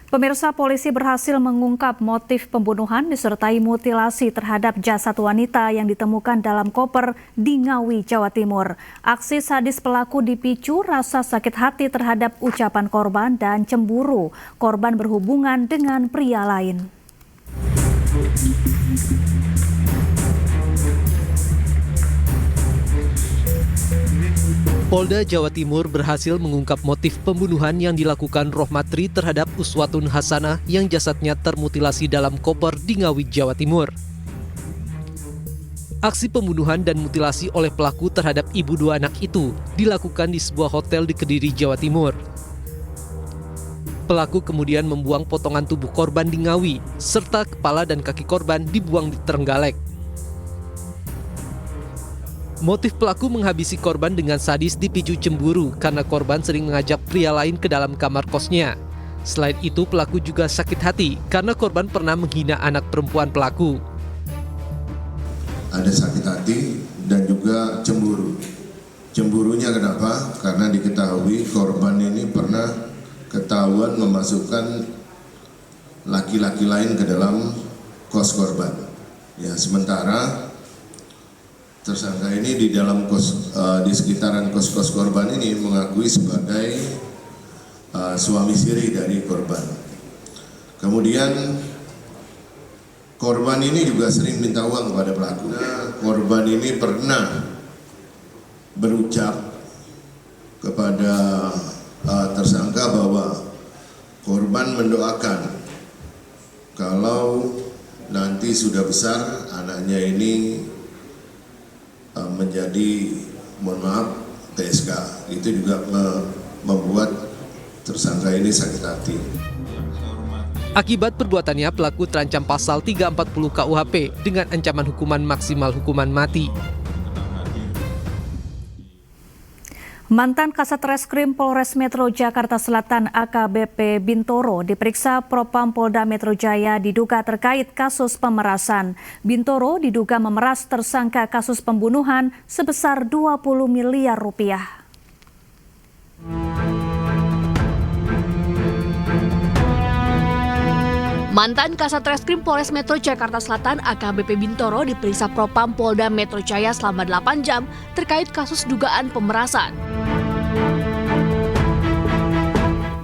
Pemirsa, polisi berhasil mengungkap motif pembunuhan disertai mutilasi terhadap jasad wanita yang ditemukan dalam koper di Ngawi, Jawa Timur. Aksi sadis pelaku dipicu rasa sakit hati terhadap ucapan korban dan cemburu korban berhubungan dengan pria lain. Polda Jawa Timur berhasil mengungkap motif pembunuhan yang dilakukan Rohmatri terhadap Uswatun Hasanah yang jasadnya termutilasi dalam koper di Ngawi, Jawa Timur. Aksi pembunuhan dan mutilasi oleh pelaku terhadap ibu dua anak itu dilakukan di sebuah hotel di Kediri, Jawa Timur. Pelaku kemudian membuang potongan tubuh korban di Ngawi, serta kepala dan kaki korban dibuang di Trenggalek. Motif pelaku menghabisi korban dengan sadis dipicu cemburu karena korban sering mengajak pria lain ke dalam kamar kosnya. Selain itu, pelaku juga sakit hati karena korban pernah menghina anak perempuan pelaku. Ada sakit hati dan juga cemburu. Cemburunya kenapa? Karena diketahui korban ini pernah ketahuan memasukkan laki-laki lain ke dalam kos korban. Ya, sementara tersangka ini di dalam di sekitaran kos-kos korban ini mengakui sebagai suami siri dari korban. Kemudian korban ini juga sering minta uang kepada pelaku. Korban ini pernah berucap kepada tersangka bahwa korban mendoakan kalau nanti sudah besar anaknya ini menjadi, mohon maaf, PSK. Itu juga membuat tersangka ini sakit hati. Akibat perbuatannya, pelaku terancam pasal 340 KUHP dengan ancaman hukuman maksimal hukuman mati. Mantan Kasat Reskrim Polres Metro Jakarta Selatan AKBP Bintoro diperiksa Propam Polda Metro Jaya diduga terkait kasus pemerasan. Bintoro diduga memeras tersangka kasus pembunuhan sebesar 20 miliar rupiah. Mantan Kasat Reskrim Polres Metro Jakarta Selatan AKBP Bintoro diperiksa Propam Polda Metro Jaya selama 8 jam terkait kasus dugaan pemerasan.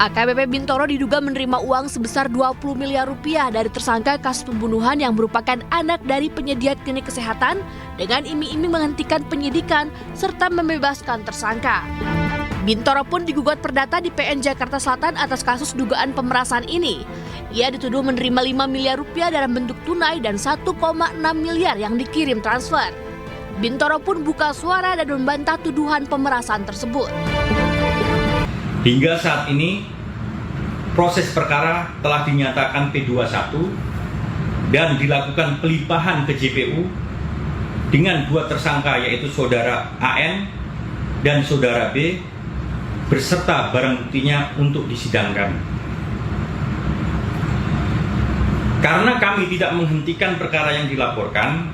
AKBP Bintoro diduga menerima uang sebesar 20 miliar rupiah dari tersangka kasus pembunuhan yang merupakan anak dari penyedia klinik kesehatan dengan iming-iming menghentikan penyidikan serta membebaskan tersangka. Bintoro pun digugat perdata di PN Jakarta Selatan atas kasus dugaan pemerasan ini. Ia dituduh menerima 5 miliar rupiah dalam bentuk tunai dan 1,6 miliar yang dikirim transfer. Bintoro pun buka suara dan membantah tuduhan pemerasan tersebut. Hingga saat ini, proses perkara telah dinyatakan P21 dan dilakukan pelimpahan ke JPU dengan dua tersangka yaitu saudara AN dan saudara B beserta barang buktinya untuk disidangkan. Karena kami tidak menghentikan perkara yang dilaporkan,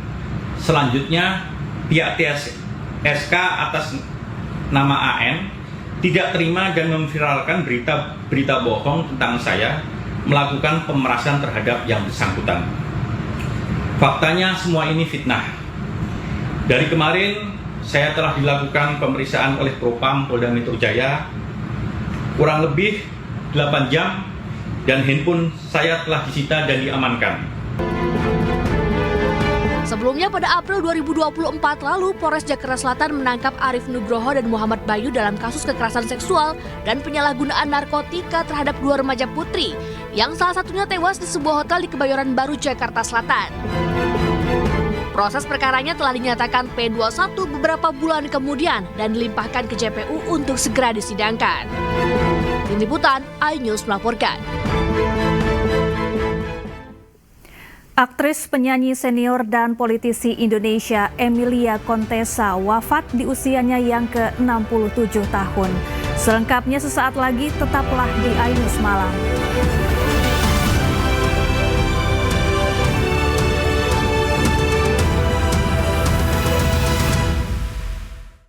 selanjutnya pihak TSK atas nama AN tidak terima dan memviralkan berita bohong tentang saya melakukan pemerasan terhadap yang bersangkutan. Faktanya semua ini fitnah. Dari kemarin saya telah dilakukan pemeriksaan oleh Propam Polda Metro Jaya kurang lebih 8 jam dan handphone saya telah disita dan diamankan. Sebelumnya pada April 2024 lalu, Polres Jakarta Selatan menangkap Arif Nugroho dan Muhammad Bayu dalam kasus kekerasan seksual dan penyalahgunaan narkotika terhadap dua remaja putri, yang salah satunya tewas di sebuah hotel di Kebayoran Baru, Jakarta Selatan. Proses perkaranya telah dinyatakan P21 beberapa bulan kemudian dan dilimpahkan ke JPU untuk segera disidangkan. Tim Liputan, iNews melaporkan. Aktris, penyanyi senior dan politisi Indonesia Emilia Contessa wafat di usianya yang ke-67 tahun. Selengkapnya sesaat lagi, tetaplah di iNews Malam.